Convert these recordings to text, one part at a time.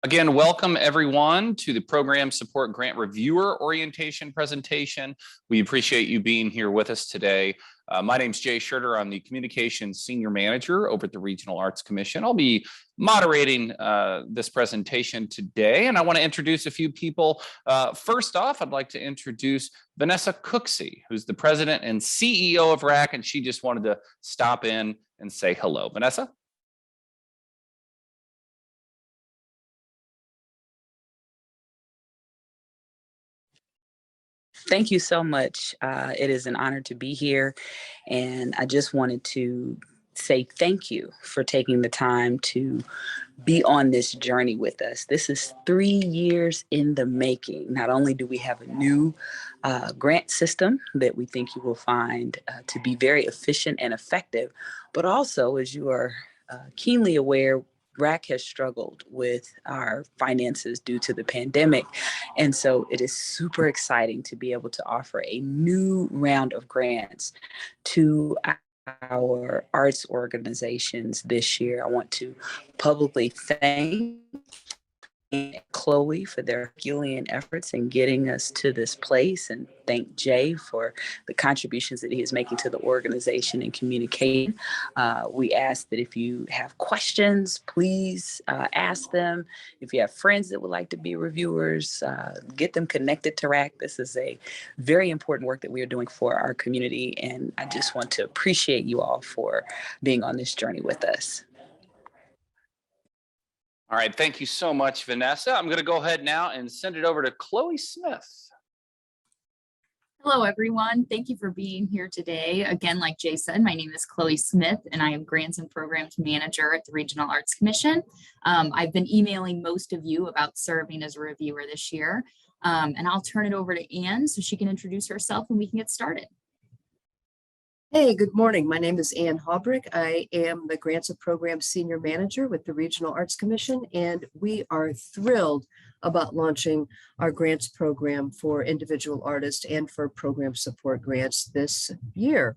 Again, welcome everyone to the Program Support Grant Reviewer Orientation presentation. We appreciate you being here with us today. My name is Jay Schurter. I'm the Communications Senior Manager over at the Regional Arts Commission. I'll be moderating this presentation today, and I want to introduce a few people. First off, I'd like to introduce Vanessa Cooksey, who's the President and CEO of RAC, and she just wanted to stop in and say hello. Vanessa? Thank you so much. It is an honor to be here. And I just wanted to say thank you for taking the time to be on this journey with us. This is 3 years in the making. Not only do we have a new grant system that we think you will find to be very efficient and effective, but also, as you are keenly aware, RAC has struggled with our finances due to the pandemic. And so it is super exciting to be able to offer a new round of grants to our arts organizations this year. I want to publicly thank Chloe for their Herculean efforts in getting us to this place, and thank Jay for the contributions that he is making to the organization and communicating. We ask that if you have questions, please ask them. If you have friends that would like to be reviewers, get them connected to RAC. This is a very important work that we are doing for our community, and I just want to appreciate you all for being on this journey with us. All right, thank you so much, Vanessa. I'm going to go ahead now and send it over to Chloe Smith. Hello, everyone. Thank you for being here today. Again, like Jay said, my name is Chloe Smith, and I am Grants and Programs Manager at the Regional Arts Commission. I've been emailing most of you about serving as a reviewer this year, and I'll turn it over to Anne so she can introduce herself and we can get started. Hey, good morning. My name is Ann Haubrick. I am the Grants and Programs Senior Manager with the Regional Arts Commission, and we are thrilled about launching our grants program for individual artists and for program support grants this year.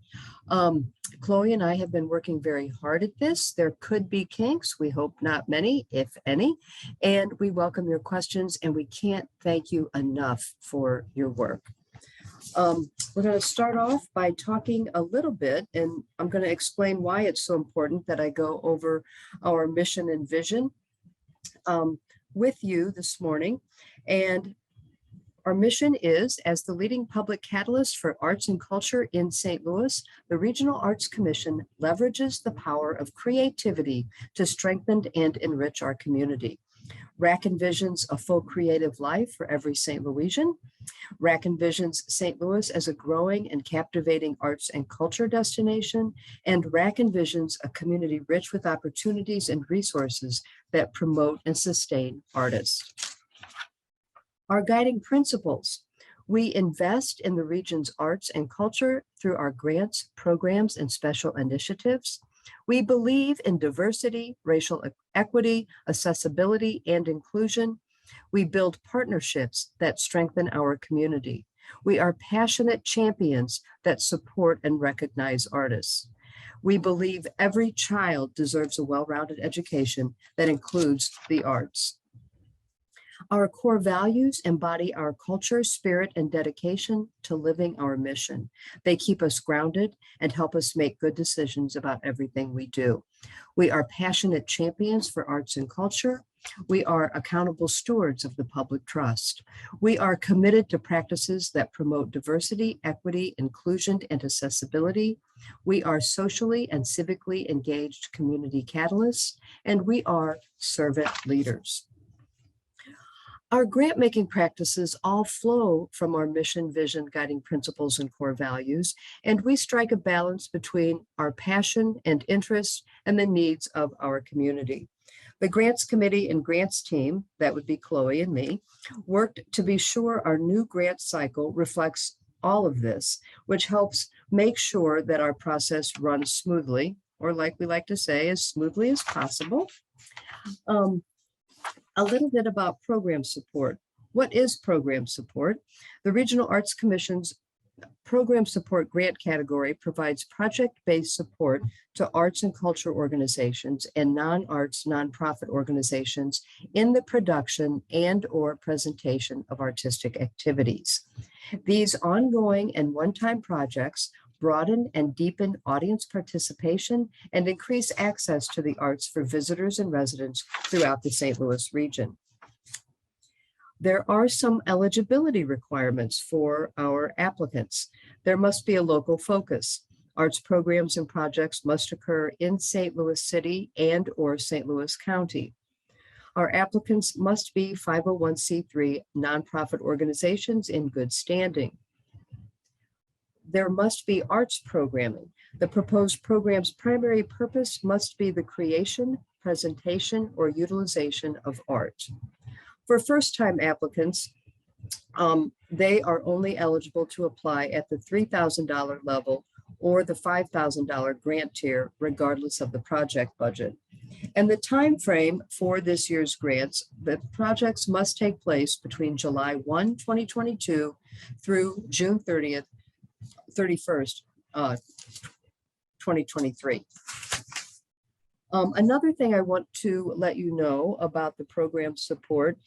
Chloe and I have been working very hard at this. There could be kinks. We hope not many, if any, and we welcome your questions, and we can't thank you enough for your work. We're going to start off by talking a little bit, and I'm going to explain why it's so important that I go over our mission and vision with you this morning. And our mission is, as the leading public catalyst for arts and culture in St. Louis, the Regional Arts Commission leverages the power of creativity to strengthen and enrich our community. RAC envisions a full creative life for every St. Louisian. RAC envisions St. Louis as a growing and captivating arts and culture destination, and RAC envisions a community rich with opportunities and resources that promote and sustain artists. Our guiding principles: we invest in the region's arts and culture through our grants, programs, and special initiatives. We believe in diversity, racial equity, accessibility, and inclusion. We build partnerships that strengthen our community. We are passionate champions that support and recognize artists. We believe every child deserves a well-rounded education that includes the arts. Our core values embody our culture, spirit, and dedication to living our mission. They keep us grounded and help us make good decisions about everything we do. We are passionate champions for arts and culture. We are accountable stewards of the public trust. We are committed to practices that promote diversity, equity, inclusion, and accessibility. We are socially and civically engaged community catalysts, and we are servant leaders. Our grant-making practices all flow from our mission, vision, guiding principles, and core values, and we strike a balance between our passion and interest and the needs of our community. The Grants Committee and Grants team, that would be Chloe and me, worked to be sure our new grant cycle reflects all of this, which helps make sure that our process runs smoothly, or like we like to say, as smoothly as possible. A little bit about program support. What is program support? The Regional Arts Commission's program support grant category provides project-based support to arts and culture organizations and non-arts nonprofit organizations in the production and or presentation of artistic activities. These ongoing and one-time projects broaden and deepen audience participation and increase access to the arts for visitors and residents throughout the St. Louis region. There are some eligibility requirements for our applicants. There must be a local focus. Arts programs and projects must occur in St. Louis City and or St. Louis County. Our applicants must be 501c3 nonprofit organizations in good standing. There must be arts programming. The proposed program's primary purpose must be the creation, presentation, or utilization of art. For first-time applicants, they are only eligible to apply at the $3,000 level or the $5,000 grant tier, regardless of the project budget. And the time frame for this year's grants, the projects must take place between July 1, 2022 through June 31st, 2023. Another thing I want to let you know about the program support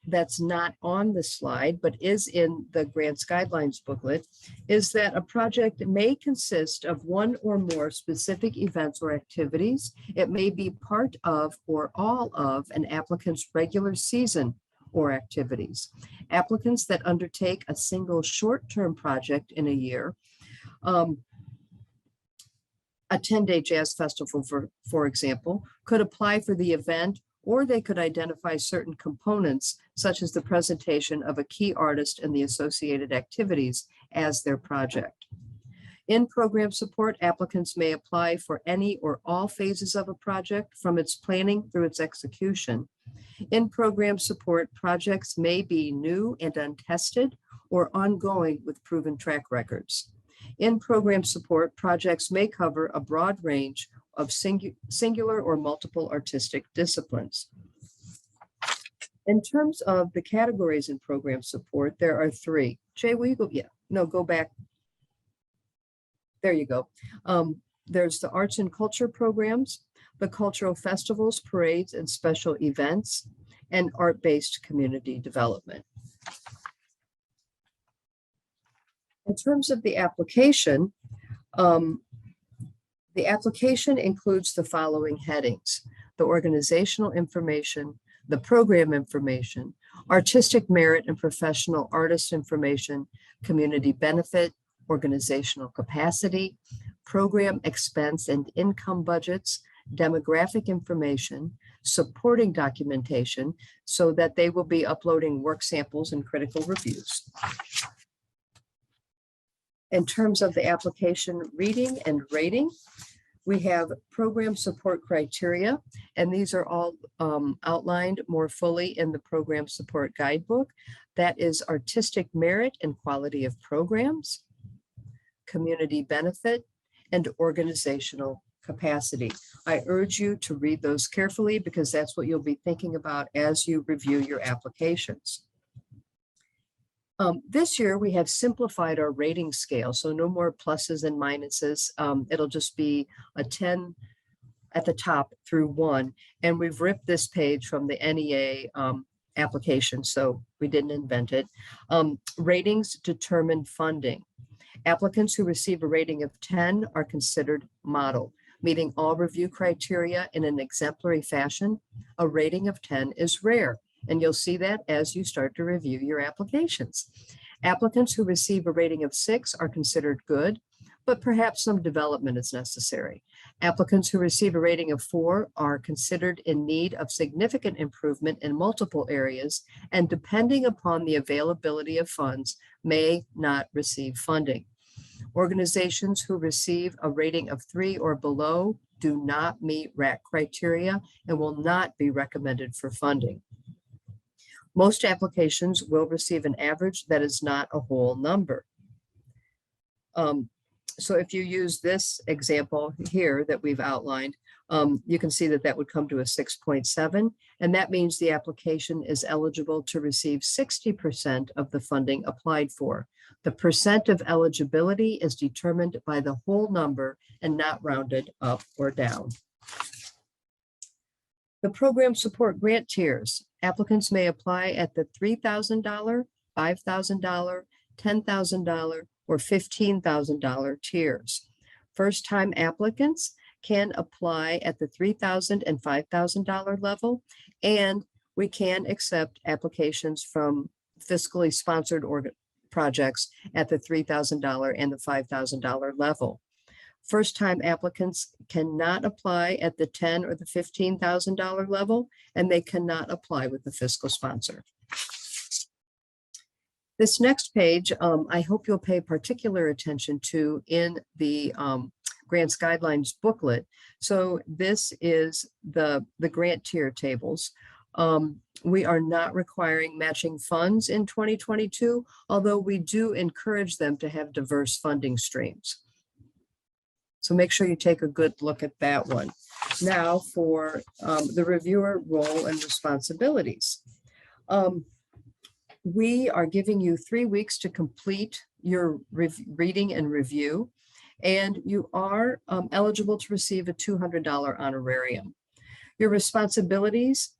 that's not on the slide, but is in the grants guidelines booklet, is that a project may consist of one or more specific events or activities. It may be part of or all of an applicant's regular season or activities. Applicants that undertake a single short-term project in a year, a 10-day jazz festival, for example, could apply for the event, or they could identify certain components, such as the presentation of a key artist and the associated activities as their project. In program support, applicants may apply for any or all phases of a project from its planning through its execution. In program support, projects may be new and untested or ongoing with proven track records. In program support, projects may cover a broad range of singular or multiple artistic disciplines. In terms of the categories in program support, there are three. Jay, will you go? Yeah, no, go back. There you go. There's the arts and culture programs, the cultural festivals, parades, and special events, and art-based community development. In terms of the application includes the following headings: the organizational information, the program information, artistic merit and professional artist information, community benefit, organizational capacity, program expense and income budgets, demographic information, supporting documentation, so that they will be uploading work samples and critical reviews. In terms of the application reading and rating, we have program support criteria, and these are all outlined more fully in the program support guidebook. That is artistic merit and quality of programs, community benefit, and organizational capacity. I urge you to read those carefully because that's what you'll be thinking about as you review your applications. This year, we have simplified our rating scale, so no more pluses and minuses. It'll just be a 10 at the top through 1. And we've ripped this page from the NEA application, so we didn't invent it. Ratings determine funding. Applicants who receive a rating of 10 are considered model, meeting all review criteria in an exemplary fashion. A rating of 10 is rare, and you'll see that as you start to review your applications. Applicants who receive a rating of 6 are considered good, but perhaps some development is necessary. Applicants who receive a rating of 4 are considered in need of significant improvement in multiple areas, and depending upon the availability of funds, may not receive funding. Organizations who receive a rating of 3 or below do not meet RAC criteria and will not be recommended for funding. Most applications will receive an average that is not a whole number. So if you use this example here that we've outlined, you can see that that would come to a 6.7, and that means the application is eligible to receive 60% of the funding applied for. The percent of eligibility is determined by the whole number and not rounded up or down. The program support grant tiers. Applicants may apply at the $3,000, $5,000, $10,000, or $15,000 tiers. First-time applicants can apply at the $3,000 and $5,000 level, and we can accept applications from fiscally sponsored projects at the $3,000 and the $5,000 level. First-time applicants cannot apply at the $10,000 or the $15,000 level, and they cannot apply with the fiscal sponsor. This next page, I hope you'll pay particular attention to in the grants guidelines booklet. So this is the grant tier tables. We are not requiring matching funds in 2022, although we do encourage them to have diverse funding streams. So make sure you take a good look at that one. Now for the reviewer role and responsibilities. We are giving you 3 weeks to complete your reading and review, and you are eligible to receive a $200 honorarium. Your responsibilities,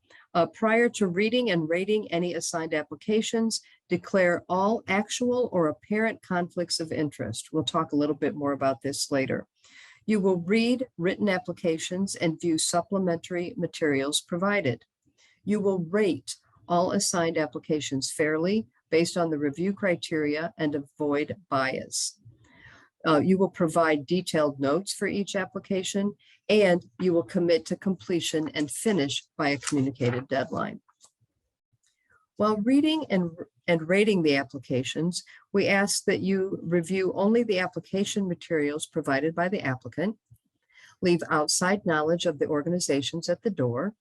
prior to reading and rating any assigned applications, declare all actual or apparent conflicts of interest. We'll talk a little bit more about this later. You will read written applications and view supplementary materials provided. You will rate all assigned applications fairly based on the review criteria and avoid bias. You will provide detailed notes for each application, and you will commit to completion and finish by a communicated deadline. While reading and rating the applications, we ask that you review only the application materials provided by the applicant, leave outside knowledge of the organizations at the door,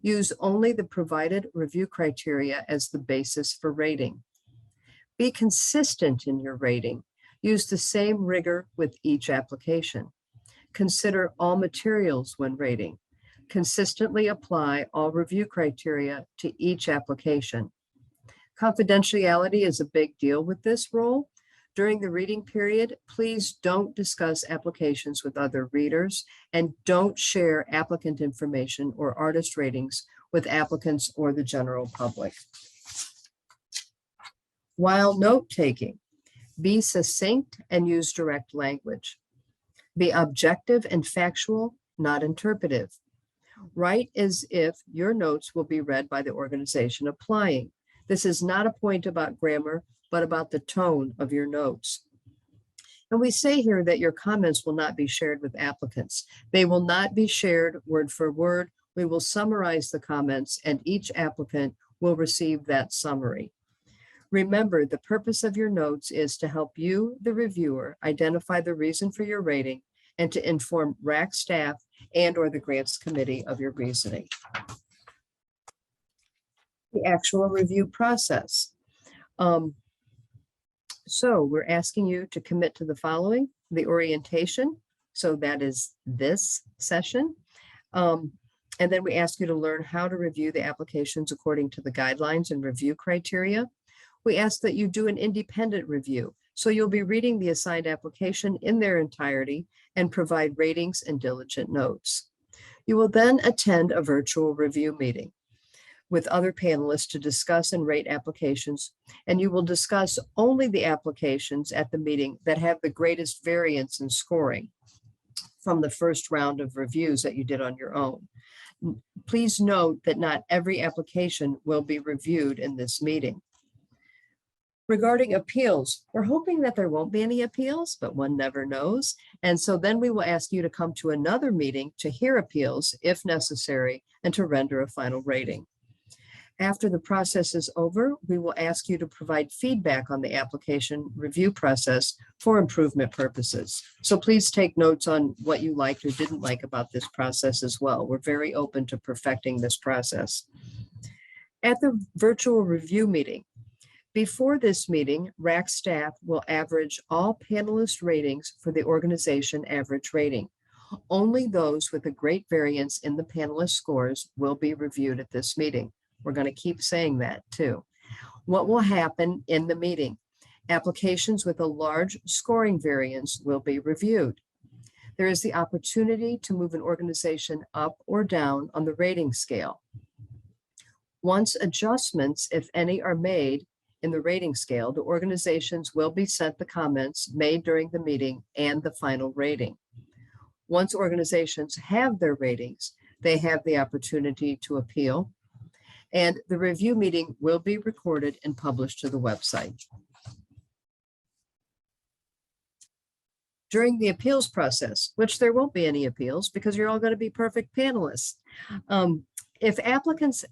use only the provided review criteria as the basis for rating. Be consistent in your rating. Use the same rigor with each application. Consider all materials when rating. Consistently apply all review criteria to each application. Confidentiality is a big deal with this role. During the reading period, please don't discuss applications with other readers and don't share applicant information or artist ratings with applicants or the general public. While note-taking, be succinct and use direct language. Be objective and factual, not interpretive. Write as if your notes will be read by the organization applying. This is not a point about grammar, but about the tone of your notes. And we say here that your comments will not be shared with applicants. They will not be shared word for word. We will summarize the comments and each applicant will receive that summary. Remember, the purpose of your notes is to help you, the reviewer, identify the reason for your rating and to inform RAC staff and or the grants committee of your reasoning. The actual review process. So we're asking you to commit to the following: the orientation. So that is this session. And then we ask you to learn how to review the applications according to the guidelines and review criteria. We ask that you do an independent review. So you'll be reading the assigned application in their entirety and provide ratings and diligent notes. You will then attend a virtual review meeting with other panelists to discuss and rate applications, and you will discuss only the applications at the meeting that have the greatest variance in scoring from the first round of reviews that you did on your own. Please note that not every application will be reviewed in this meeting. Regarding appeals, we're hoping that there won't be any appeals, but one never knows. And so then we will ask you to come to another meeting to hear appeals if necessary and to render a final rating. After the process is over, we will ask you to provide feedback on the application review process for improvement purposes. So please take notes on what you liked or didn't like about this process as well. We're very open to perfecting this process. At the virtual review meeting, before this meeting, RAC staff will average all panelist ratings for the organization average rating. Only those with a great variance in the panelist scores will be reviewed at this meeting. We're going to keep saying that too. What will happen in the meeting? Applications with a large scoring variance will be reviewed. There is the opportunity to move an organization up or down on the rating scale. Once adjustments, if any, are made in the rating scale, the organizations will be sent the comments made during the meeting and the final rating. Once organizations have their ratings, they have the opportunity to appeal, and the review meeting will be recorded and published to the website. During the appeals process, which there won't be any appeals because you're all going to be perfect panelists. If applicants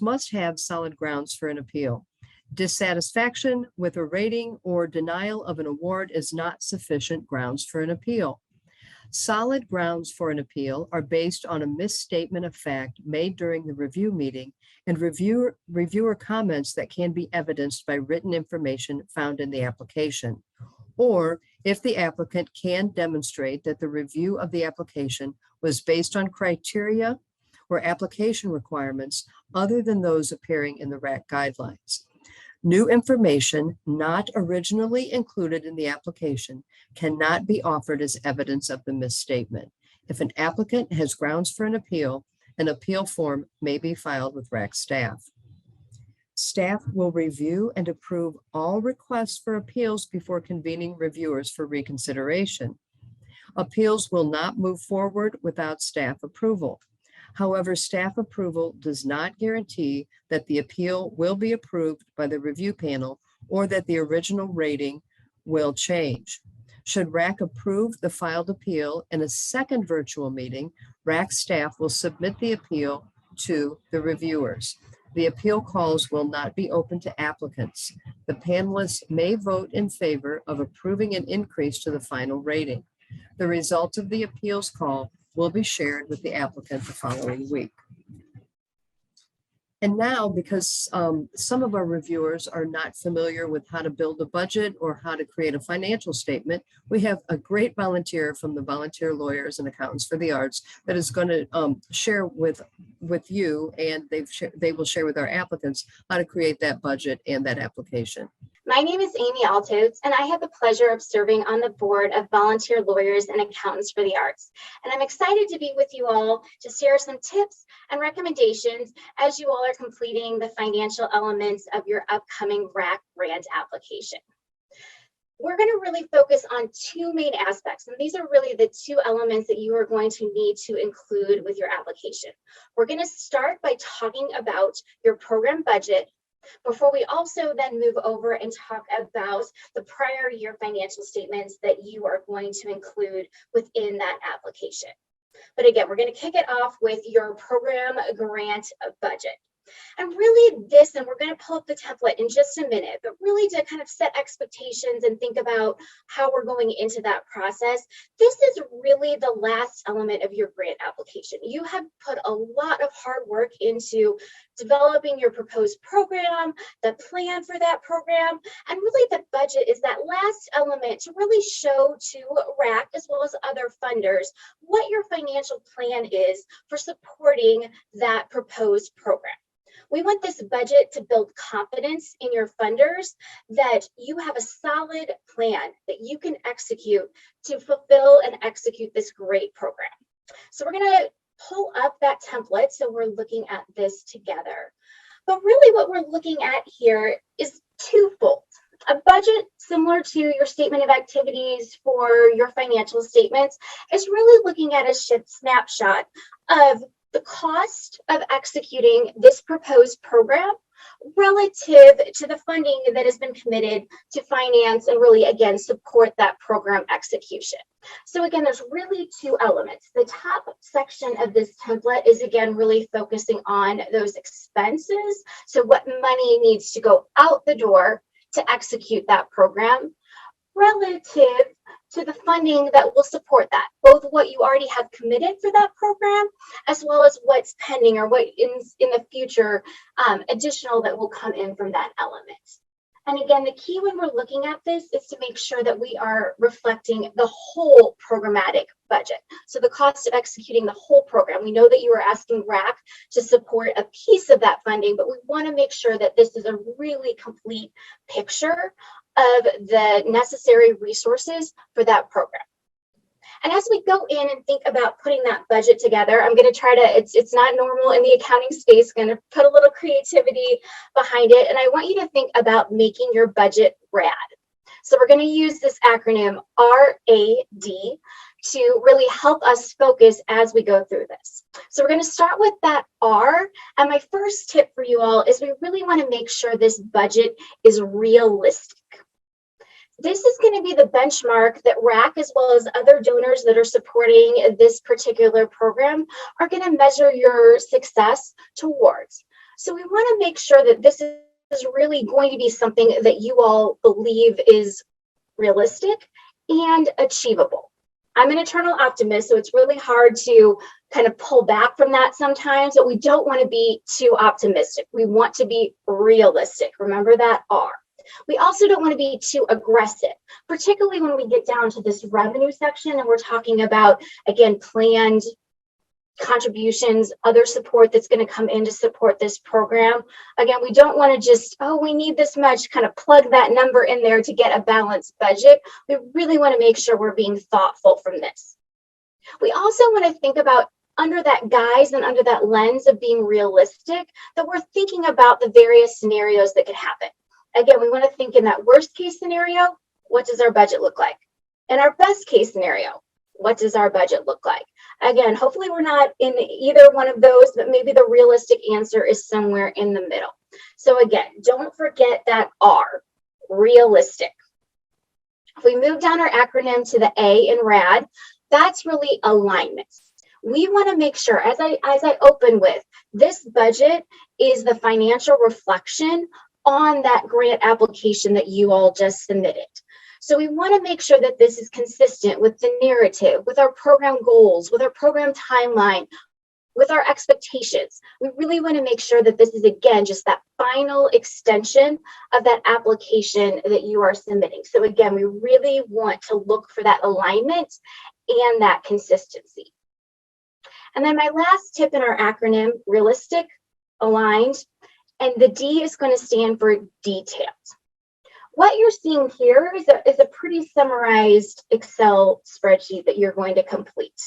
must have solid grounds for an appeal. Dissatisfaction with a rating or denial of an award is not sufficient grounds for an appeal. Solid grounds for an appeal are based on a misstatement of fact made during the review meeting and reviewer comments that can be evidenced by written information found in the application. Or if the applicant can demonstrate that the review of the application was based on criteria or application requirements other than those appearing in the RAC guidelines. New information not originally included in the application cannot be offered as evidence of the misstatement. If an applicant has grounds for an appeal form may be filed with RAC staff. Staff will review and approve all requests for appeals before convening reviewers for reconsideration. Appeals will not move forward without staff approval. However, staff approval does not guarantee that the appeal will be approved by the review panel or that the original rating will change. Should RAC approve the filed appeal in a second virtual meeting, RAC staff will submit the appeal to the reviewers. The appeal calls will not be open to applicants. The panelists may vote in favor of approving an increase to the final rating. The result of the appeals call will be shared with the applicant the following week. And now, because some of our reviewers are not familiar with how to build a budget or how to create a financial statement, we have a great volunteer from the Volunteer Lawyers and Accountants for the Arts that is going to share with you, and they will share with our applicants how to create that budget and that application. My name is Amy Altotes, and I have the pleasure of serving on the board of Volunteer Lawyers and Accountants for the Arts. And I'm excited to be with you all to share some tips and recommendations as you all are completing the financial elements of your upcoming RAC grant application. We're going to really focus on two main aspects, and these are really the two elements that you are going to need to include with your application. We're going to start by talking about your program budget, before we also then move over and talk about the prior year financial statements that you are going to include within that application. But again, we're going to kick it off with your program grant budget. And really this, and we're going to pull up the template in just a minute, but really to kind of set expectations and think about how we're going into that process. This is really the last element of your grant application. You have put a lot of hard work into developing your proposed program, the plan for that program, and really the budget is that last element to really show to RAC as well as other funders what your financial plan is for supporting that proposed program. We want this budget to build confidence in your funders that you have a solid plan that you can execute to fulfill and execute this great program. So we're going to pull up that template so we're looking at this together. But really what we're looking at here is twofold. A budget similar to your statement of activities for your financial statements is really looking at a snapshot of the cost of executing this proposed program relative to the funding that has been committed to finance and really, again, support that program execution. So again, there's really two elements. The top section of this template is, again, really focusing on those expenses. So what money needs to go out the door to execute that program relative to the funding that will support that, both what you already have committed for that program, as well as what's pending or what in the future additional that will come in from that element. And again, the key when we're looking at this is to make sure that we are reflecting the whole programmatic budget. So the cost of executing the whole program. We know that you are asking RAC to support a piece of that funding, but we want to make sure that this is a really complete picture of the necessary resources for that program. And as we go in and think about putting that budget together, I'm going to try to, it's not normal in the accounting space, going to put a little creativity behind it. And I want you to think about making your budget RAD. So we're going to use this acronym RAD to really help us focus as we go through this. So we're going to start with that R. And my first tip for you all is we really want to make sure this budget is realistic. This is going to be the benchmark that RAC, as well as other donors that are supporting this particular program, are going to measure your success towards. So we want to make sure that this is really going to be something that you all believe is realistic and achievable. I'm an eternal optimist, so it's really hard to kind of pull back from that sometimes, but we don't want to be too optimistic. We want to be realistic. Remember that R. We also don't want to be too aggressive, particularly when we get down to this revenue section and we're talking about, again, planned contributions, other support that's going to come in to support this program. Again, we don't want to just, oh, we need this much, kind of plug that number in there to get a balanced budget. We really want to make sure we're being thoughtful from this. We also want to think about, under that guise and under that lens of being realistic, that we're thinking about the various scenarios that could happen. Again, we want to think in that worst case scenario, what does our budget look like? In our best case scenario, what does our budget look like? Again, hopefully we're not in either one of those, but maybe the realistic answer is somewhere in the middle. So again, don't forget that R, realistic. If we move down our acronym to the A in RAD, that's really alignment. We want to make sure, as I open with, this budget is the financial reflection on that grant application that you all just submitted. So we want to make sure that this is consistent with the narrative, with our program goals, with our program timeline, with our expectations. We really want to make sure that this is, again, just that final extension of that application that you are submitting. So again, we really want to look for that alignment and that consistency. And then my last tip in our acronym, realistic, aligned, and the D is going to stand for detailed. What you're seeing here is a pretty summarized Excel spreadsheet that you're going to complete.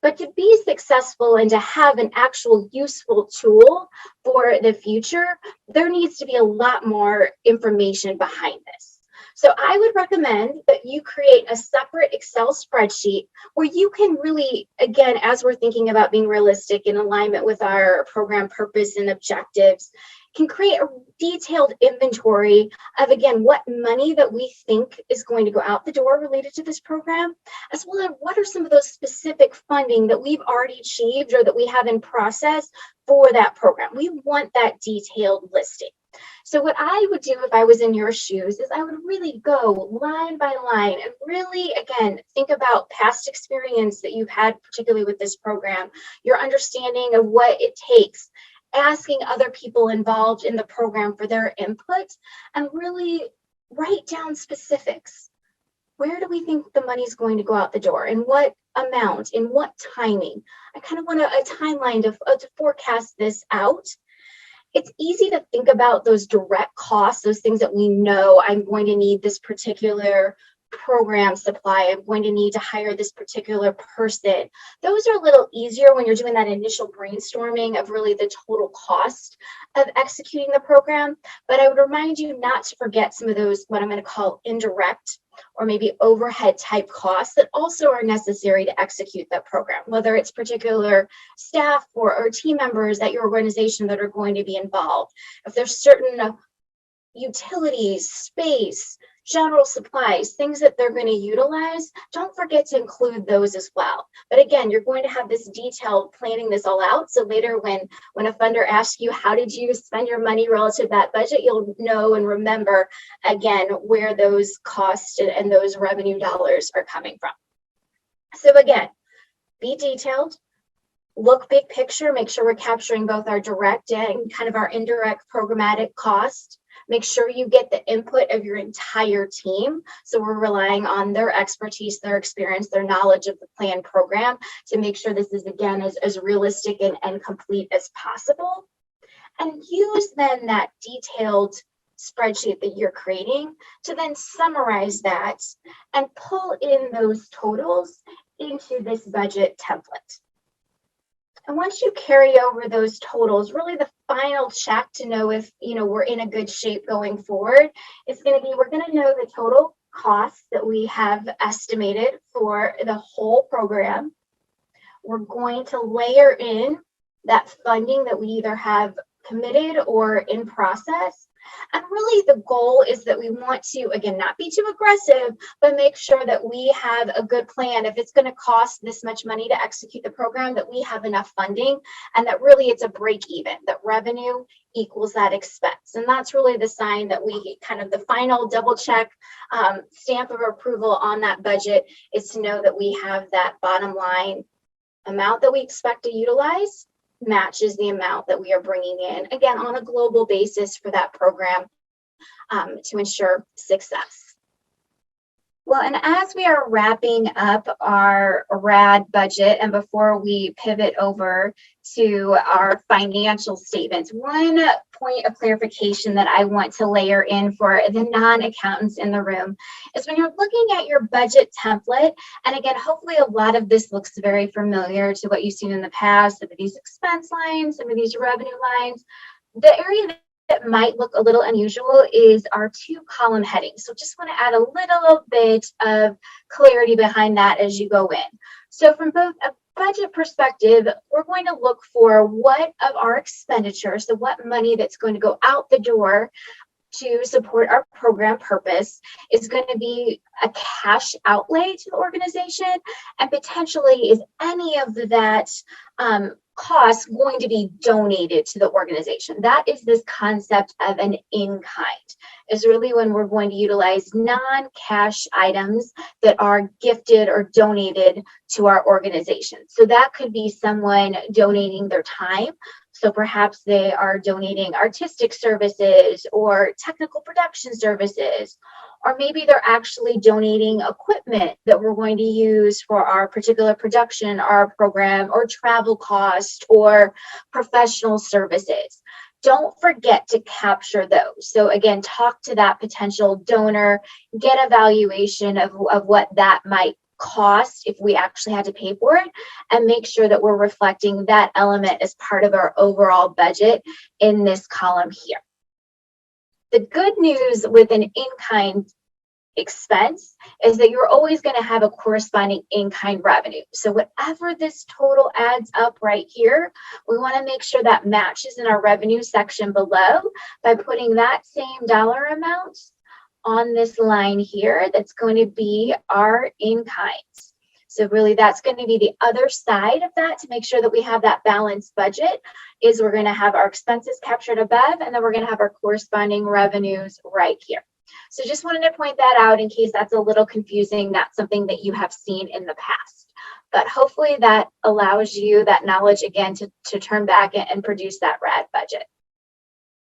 But to be successful and to have an actual useful tool for the future, there needs to be a lot more information behind this. So I would recommend that you create a separate Excel spreadsheet where you can really, again, as we're thinking about being realistic in alignment with our program purpose and objectives, can create a detailed inventory of, again, what money that we think is going to go out the door related to this program, as well as what are some of those specific funding that we've already achieved or that we have in process for that program. We want that detailed listing. So what I would do if I was in your shoes is I would really go line by line and really, again, think about past experience that you've had, particularly with this program, your understanding of what it takes, asking other people involved in the program for their input, and really write down specifics. Where do we think the money is going to go out the door? In what amount? In what timing? I kind of want a timeline to forecast this out. It's easy to think about those direct costs, those things that we know I'm going to need this particular program supply, I'm going to need to hire this particular person. Those are a little easier when you're doing that initial brainstorming of really the total cost of executing the program. But I would remind you not to forget some of those, what I'm going to call indirect or maybe overhead type costs that also are necessary to execute that program, whether it's particular staff or team members at your organization that are going to be involved. If there's certain utilities, space, general supplies, things that they're going to utilize, don't forget to include those as well. But again, you're going to have this detailed planning this all out. So later when a funder asks you, how did you spend your money relative to that budget, you'll know and remember, again, where those costs and those revenue dollars are coming from. So again, be detailed, look big picture, make sure we're capturing both our direct and kind of our indirect programmatic cost. Make sure you get the input of your entire team. So we're relying on their expertise, their experience, their knowledge of the plan program to make sure this is, again, as realistic and complete as possible. And use then that detailed spreadsheet that you're creating to then summarize that and pull in those totals into this budget template. And once you carry over those totals, really the final check to know if we're in a good shape going forward is going to be, we're going to know the total costs that we have estimated for the whole program. We're going to layer in that funding that we either have committed or in process. And really the goal is that we want to, again, not be too aggressive, but make sure that we have a good plan. If it's going to cost this much money to execute the program, that we have enough funding and that really it's a break even, that revenue equals that expense. And that's really the sign that we kind of the final double check stamp of approval on that budget is to know that we have that bottom line amount that we expect to utilize matches the amount that we are bringing in, again, on a global basis for that program to ensure success. Well, and as we are wrapping up our RAD budget and before we pivot over to our financial statements, one point of clarification that I want to layer in for the non-accountants in the room is when you're looking at your budget template, and again, hopefully a lot of this looks very familiar to what you've seen in the past, some of these expense lines, some of these revenue lines, the area that might look a little unusual is our 2-column headings. So just want to add a little bit of clarity behind that as you go in. So from both a budget perspective, we're going to look for what of our expenditures, so what money that's going to go out the door to support our program purpose is going to be a cash outlay to the organization, and potentially is any of that cost going to be donated to the organization. That is this concept of an in-kind, is really when we're going to utilize non-cash items that are gifted or donated to our organization. So that could be someone donating their time. So perhaps they are donating artistic services or technical production services, or maybe they're actually donating equipment that we're going to use for our particular production, our program, or travel cost or professional services. Don't forget to capture those. So again, talk to that potential donor, get a valuation of what that might cost if we actually had to pay for it, and make sure that we're reflecting that element as part of our overall budget in this column here. The good news with an in-kind expense is that you're always going to have a corresponding in-kind revenue. So whatever this total adds up right here, we want to make sure that matches in our revenue section below by putting that same dollar amount on this line here. That's going to be our in-kinds. So really that's going to be the other side of that to make sure that we have that balanced budget, is we're going to have our expenses captured above, and then we're going to have our corresponding revenues right here. So just wanted to point that out in case that's a little confusing, not something that you have seen in the past. But hopefully that allows you that knowledge again to turn back and produce that RAD budget.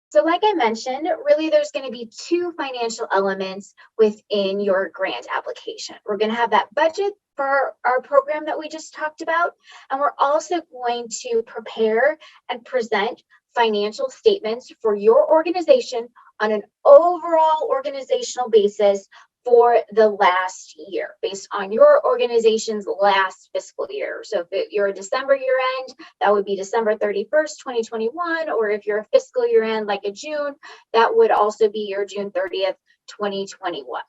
So like I mentioned, really there's going to be 2 financial elements within your grant application. We're going to have that budget for our program that we just talked about, and we're also going to prepare and present financial statements for your organization on an overall organizational basis for the last year, based on your organization's last fiscal year. So if you're a December year end, that would be December 31st, 2021, or if you're a fiscal year end like a June, that would also be your June 30th, 2021.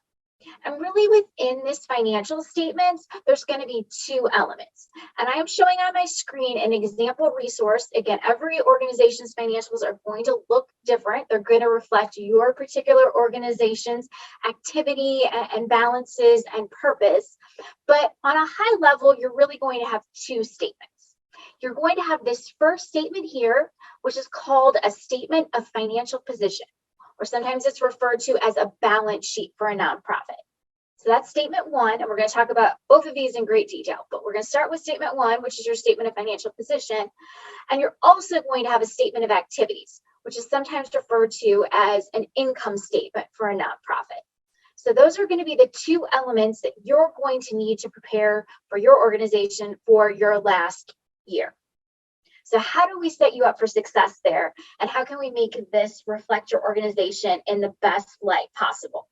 And really within this financial statements, there's going to be 2 elements. And I am showing on my screen an example resource. Again, every organization's financials are going to look different. They're going to reflect your particular organization's activity and balances and purpose. But on a high level, you're really going to have 2 statements. You're going to have this first statement here, which is called a statement of financial position, or sometimes it's referred to as a balance sheet for a nonprofit. So that's statement 1, and we're going to talk about both of these in great detail, but we're going to start with statement 1, which is your statement of financial position. And you're also going to have a statement of activities, which is sometimes referred to as an income statement for a nonprofit. So those are going to be the two elements that you're going to need to prepare for your organization for your last year. So how do we set you up for success there? And how can we make this reflect your organization in the best light possible?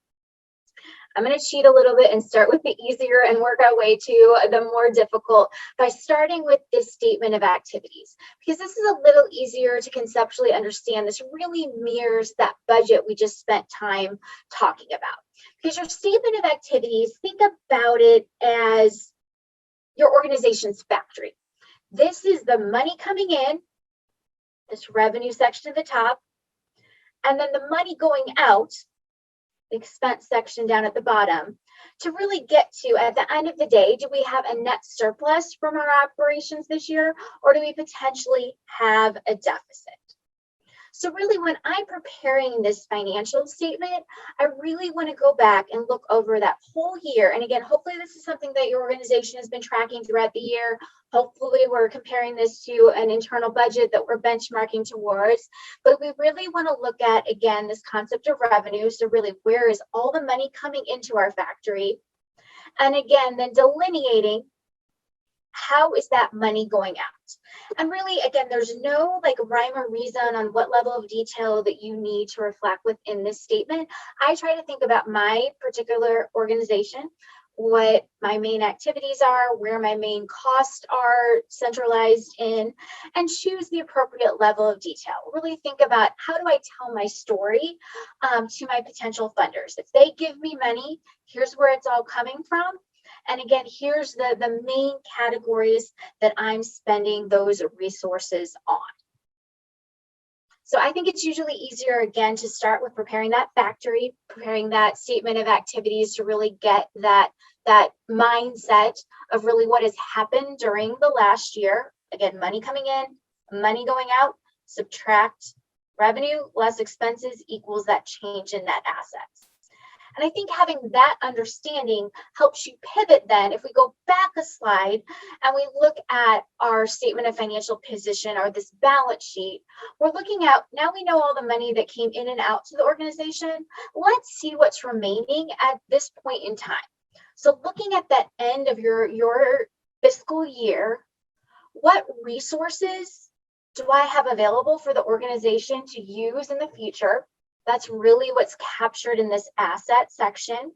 I'm going to cheat a little bit and start with the easier and work our way to the more difficult by starting with this statement of activities, because this is a little easier to conceptually understand. This really mirrors that budget we just spent time talking about. Because your statement of activities, think about it as your organization's factory. This is the money coming in, this revenue section at the top, and then the money going out, the expense section down at the bottom, to really get to, at the end of the day, do we have a net surplus from our operations this year, or do we potentially have a deficit? So really, when I'm preparing this financial statement, I really want to go back and look over that whole year. And again, hopefully this is something that your organization has been tracking throughout the year. Hopefully we're comparing this to an internal budget that we're benchmarking towards. But we really want to look at, again, this concept of revenue. So really, where is all the money coming into our factory? And again, then delineating how is that money going out? And really, again, there's no like rhyme or reason on what level of detail that you need to reflect within this statement. I try to think about my particular organization, what my main activities are, where my main costs are centralized in, and choose the appropriate level of detail. Really think about, how do I tell my story to my potential funders? If they give me money, here's where it's all coming from. And again, here's the main categories that I'm spending those resources on. So I think it's usually easier, again, to start with preparing that factory, preparing that statement of activities to really get that mindset of really what has happened during the last year. Again, money coming in, money going out, subtract revenue less expenses equals that change in net assets. And I think having that understanding helps you pivot then. If we go back a slide and we look at our statement of financial position, or this balance sheet, we're looking at, now we know all the money that came in and out to the organization. Let's see what's remaining at this point in time. So looking at that end of your fiscal year, what resources do I have available for the organization to use in the future? That's really what's captured in this asset section,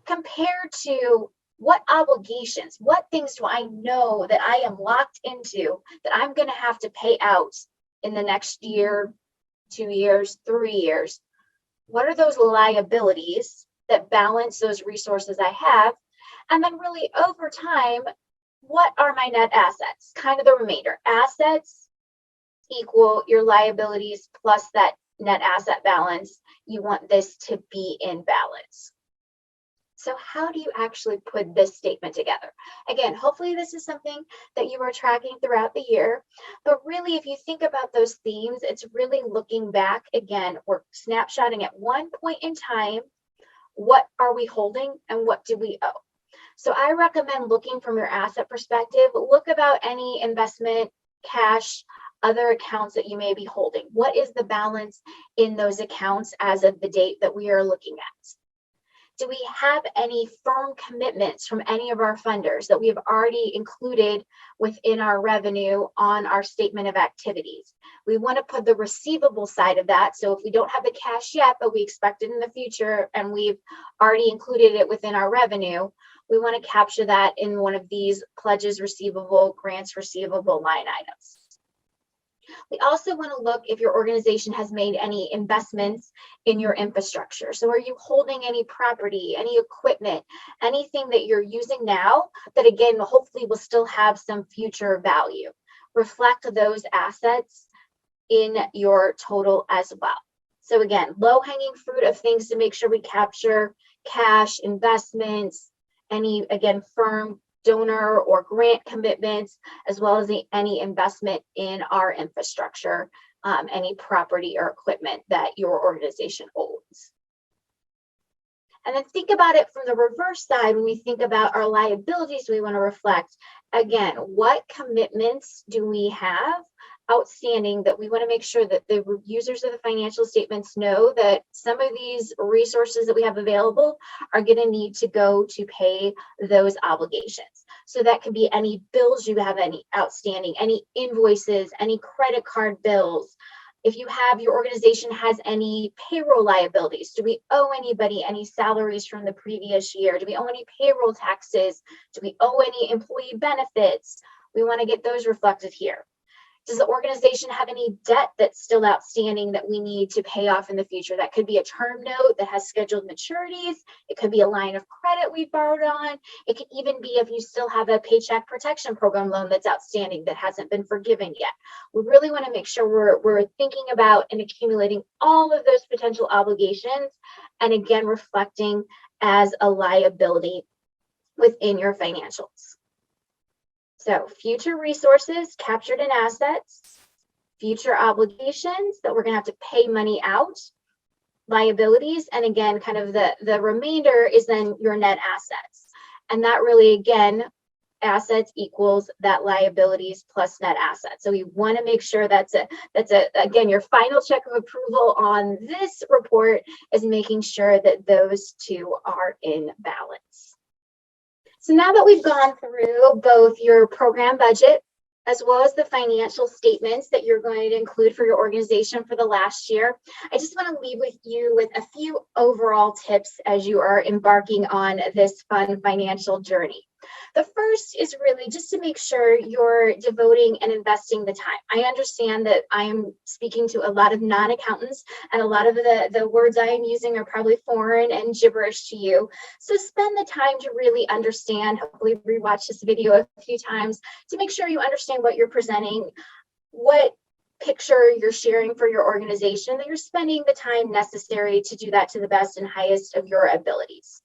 compared to what obligations, what things do I know that I am locked into that I'm going to have to pay out in the next year, 2 years, 3 years. What are those liabilities that balance those resources I have? And then really over time, what are my net assets? Kind of the remainder. Assets equal your liabilities plus that net asset balance. You want this to be in balance. So how do you actually put this statement together? Again, hopefully this is something that you are tracking throughout the year, but really if you think about those themes, it's really looking back. Again, we're snapshotting at one point in time, what are we holding and what do we owe? So I recommend looking from your asset perspective, look about any investment, cash, other accounts that you may be holding. What is the balance in those accounts as of the date that we are looking at? Do we have any firm commitments from any of our funders that we have already included within our revenue on our statement of activities? We want to put the receivable side of that. So if we don't have the cash yet, but we expect it in the future and we've already included it within our revenue, we want to capture that in one of these pledges receivable, grants receivable line items. We also want to look if your organization has made any investments in your infrastructure. So are you holding any property, any equipment, anything that you're using now that, again, hopefully will still have some future value? Reflect those assets in your total as well. So again, low-hanging fruit of things to make sure we capture: cash, investments, any, again, firm donor or grant commitments, as well as any investment in our infrastructure, any property or equipment that your organization owns. And then think about it from the reverse side. When we think about our liabilities, we want to reflect, again, what commitments do we have outstanding that we want to make sure that the users of the financial statements know that some of these resources that we have available are going to need to go to pay those obligations. So that could be any bills you have any outstanding, any invoices, any credit card bills. If you have, your organization has any payroll liabilities, do we owe anybody any salaries from the previous year? Do we owe any payroll taxes? Do we owe any employee benefits? We want to get those reflected here. Does the organization have any debt that's still outstanding that we need to pay off in the future? That could be a term note that has scheduled maturities. It could be a line of credit we borrowed on. It could even be if you still have a Paycheck Protection Program loan that's outstanding that hasn't been forgiven yet. We really want to make sure we're thinking about and accumulating all of those potential obligations, and again, reflecting as a liability within your financials. So future resources captured in assets, future obligations that we're going to have to pay money out, liabilities, and again, kind of the remainder is then your net assets. And that really, again, assets equals that liabilities plus net assets. So we want to make sure that's again, your final check of approval on this report is making sure that those two are in balance. So now that we've gone through both your program budget as well as the financial statements that you're going to include for your organization for the last year, I just want to leave with you with a few overall tips as you are embarking on this fun financial journey. The first is really just to make sure you're devoting and investing the time. I understand that I am speaking to a lot of non-accountants, and a lot of the words I am using are probably foreign and gibberish to you. So spend the time to really understand, hopefully rewatch this video a few times to make sure you understand what you're presenting, what picture you're sharing for your organization, that you're spending the time necessary to do that to the best and highest of your abilities.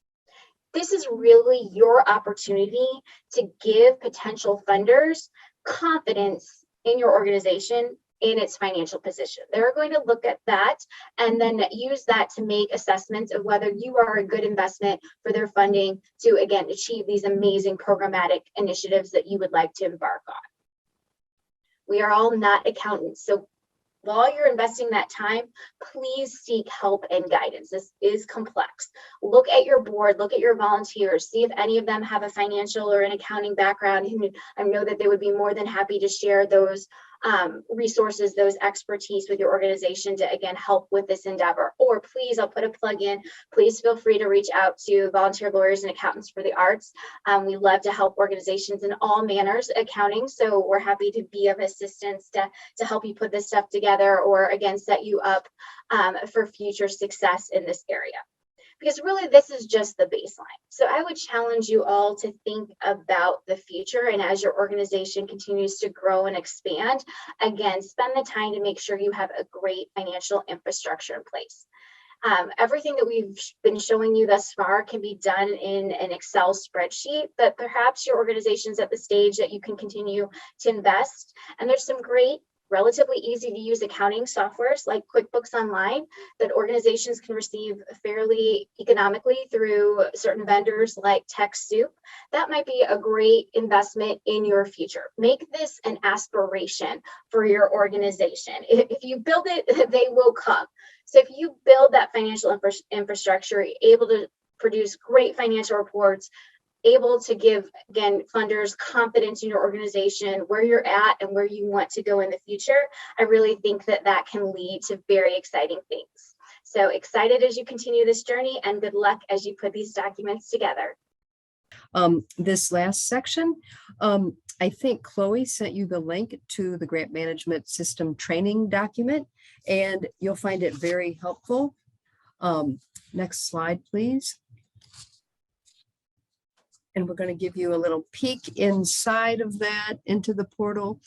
This is really your opportunity to give potential funders confidence in your organization, in its financial position. They're going to look at that and then use that to make assessments of whether you are a good investment for their funding to, again, achieve these amazing programmatic initiatives that you would like to embark on. We are all not accountants, so while you're investing that time, please seek help and guidance. This is complex. Look at your board, look at your volunteers, see if any of them have a financial or an accounting background. I know that they would be more than happy to share those resources, those expertise with your organization to, again, help with this endeavor. Or please, I'll put a plug in, please feel free to reach out to Volunteer Lawyers and Accountants for the Arts. We love to help organizations in all manners accounting, so we're happy to be of assistance to help you put this stuff together, or again, set you up for future success in this area. Because really, this is just the baseline. So I would challenge you all to think about the future. And as your organization continues to grow and expand, again, spend the time to make sure you have a great financial infrastructure in place. Everything that we've been showing you thus far can be done in an Excel spreadsheet, but perhaps your organization's at the stage that you can continue to invest. And there's some great, relatively easy to use accounting softwares like QuickBooks Online that organizations can receive fairly economically through certain vendors like TechSoup. That might be a great investment in your future. Make this an aspiration for your organization. If you build it, they will come. So if you build that financial infrastructure, you're able to produce great financial reports, able to give, again, funders confidence in your organization, where you're at and where you want to go in the future, I really think that that can lead to very exciting things. So excited as you continue this journey, and good luck as you put these documents together. This last section, I think Chloe sent you the link to the grant management system training document, and you'll find it very helpful. Next slide, please. And we're going to give you a little peek inside of that into the portal.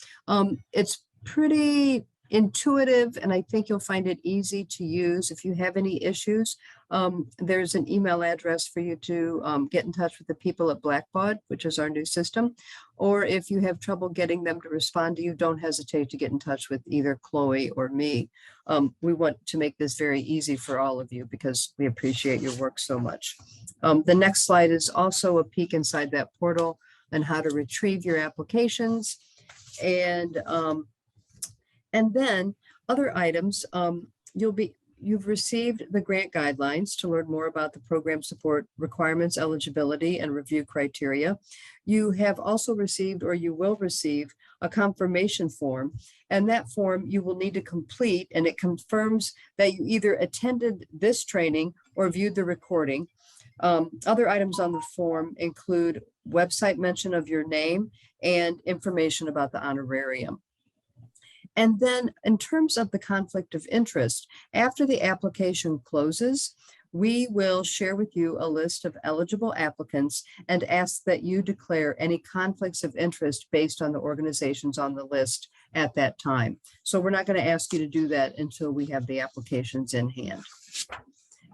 It's pretty intuitive, and I think you'll find it easy to use. If you have any issues, there's an email address for you to get in touch with the people at Blackbaud, which is our new system. Or if you have trouble getting them to respond to you, don't hesitate to get in touch with either Chloe or me. We want to make this very easy for all of you because we appreciate your work so much. The next slide is also a peek inside that portal and how to retrieve your applications. And And then other items, you've received the grant guidelines to learn more about the program support requirements, eligibility, and review criteria. You have also received, or you will receive, a confirmation form, and that form you will need to complete, and it confirms that you either attended this training or viewed the recording. Other items on the form include website mention of your name and information about the honorarium. And then in terms of the conflict of interest, after the application closes, we will share with you a list of eligible applicants and ask that you declare any conflicts of interest based on the organizations on the list at that time. So we're not going to ask you to do that until we have the applications in hand.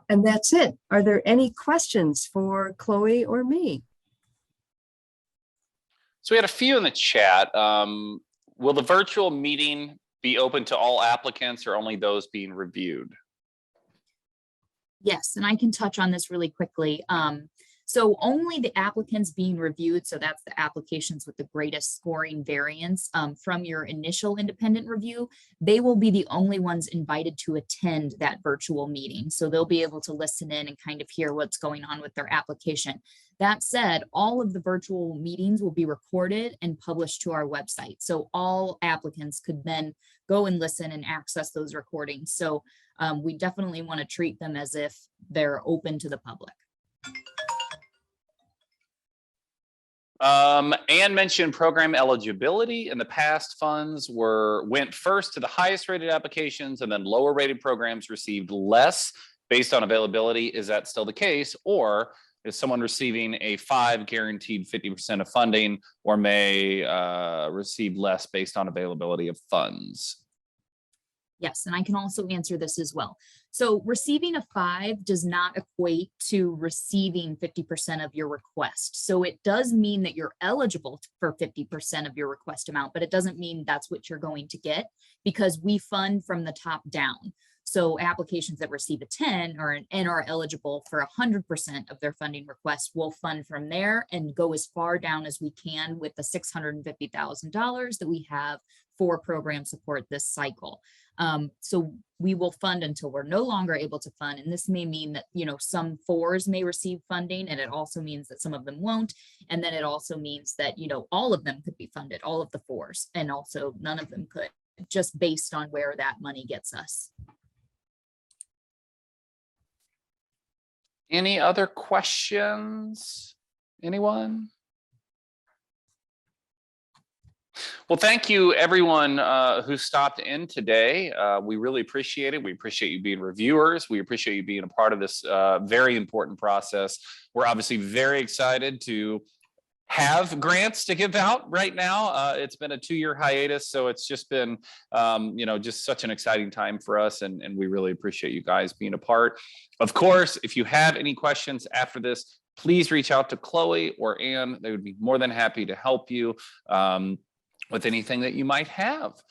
And that's it. Are there any questions for Chloe or me? So we had a few in the chat. Will the virtual meeting be open to all applicants or only those being reviewed? Yes, and I can touch on this really quickly. So only the applicants being reviewed, so that's the applications with the greatest scoring variance from your initial independent review, they will be the only ones invited to attend that virtual meeting. So they'll be able to listen in and kind of hear what's going on with their application. That said, all of the virtual meetings will be recorded and published to our website. So all applicants could then go and listen and access those recordings. So we definitely want to treat them as if they're open to the public. Anne mentioned program eligibility. In the past, funds went first to the highest rated applications, and then lower rated programs received less based on availability. Is that still the case? Or is someone receiving a 5 guaranteed 50% of funding, or may receive less based on availability of funds? Yes, and I can also answer this as well. So receiving a 5 does not equate to receiving 50% of your request. So it does mean that you're eligible for 50% of your request amount, but it doesn't mean that's what you're going to get, because we fund from the top down. So applications that receive a 10 and are eligible for 100% of their funding request will fund from there and go as far down as we can with the $650,000 that we have for program support this cycle. So we will fund until we're no longer able to fund. And this may mean that, you know, some 4s may receive funding, and it also means that some of them won't. And then it also means that, you know, all of them could be funded, all of the 4s, and also none of them could, just based on where that money gets us. Any other questions? Anyone? Well, thank you everyone who stopped in today. We really appreciate it. We appreciate you being reviewers. We appreciate you being a part of this very important process. We're obviously very excited to have grants to give out right now. It's been a 2-year hiatus, so it's just been, you know, just such an exciting time for us, and we really appreciate you guys being a part. Of course, if you have any questions after this, please reach out to Chloe or Anne. They would be more than happy to help you with anything that you might have.